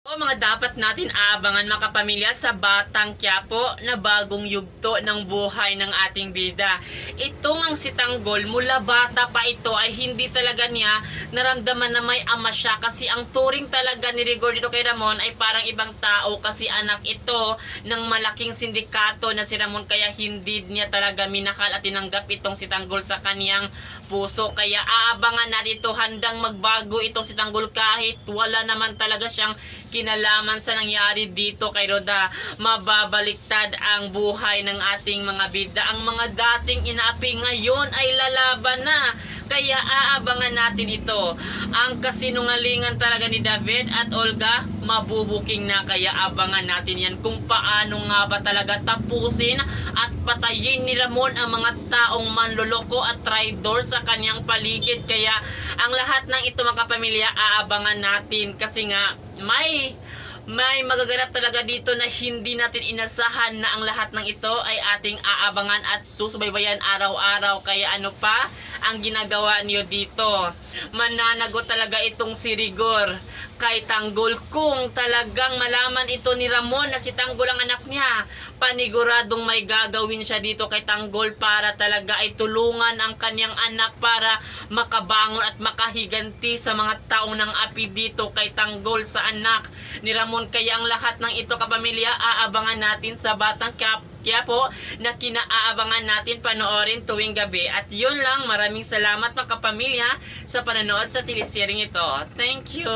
O mga dapat natin aabangan mga kapamilya sa Batang Quiapo na bagong yugto ng buhay ng ating bida. Itong ang si Tanggol, mula bata pa ito ay hindi talaga niya naramdaman na may ama siya, kasi ang turing talaga ni Rigor dito kay Ramon ay parang ibang tao, kasi anak ito ng malaking sindikato na si Ramon, kaya hindi niya talaga minakal at tinanggap itong si Tanggol sa kaniyang puso. Kaya aabangan natin ito, handang magbago itong si Tanggol kahit wala naman talaga siyang kinalaman sa nangyari dito kay Roda. Mababaliktad ang buhay ng ating mga bida. Ang mga dating inaapi ngayon ay lalaban na. Kaya aabangan natin ito. Ang kasinungalingan talaga ni David at Olga, mabubuking na. Kaya abangan natin yan kung paano nga ba talaga tapusin at patayin ni Ramon ang mga taong manloloko at traidor sa kanyang paligid. Kaya ang lahat ng ito mga kapamilya, aabangan natin, kasi nga may magaganap talaga dito na hindi natin inasahan, na ang lahat ng ito ay ating aabangan at susubaybayan araw-araw. Kaya ano pa ang ginagawa niyo dito? Mananagot talaga itong si Rigor kay Tanggol. Kung talagang malaman ito ni Ramon na si Tanggol ang anak niya, paniguradong may gagawin siya dito kay Tanggol para talaga ay tulungan ang kanyang anak para makabangon at makahiganti sa mga taong ng api dito kay Tanggol sa anak ni Ramon. Kaya ang lahat ng ito kapamilya, aabangan natin sa Batang Quiapo na kinaabangan natin panoorin tuwing gabi. At yun lang, maraming salamat mga kapamilya sa panonood sa teleseryeng ito. Thank you!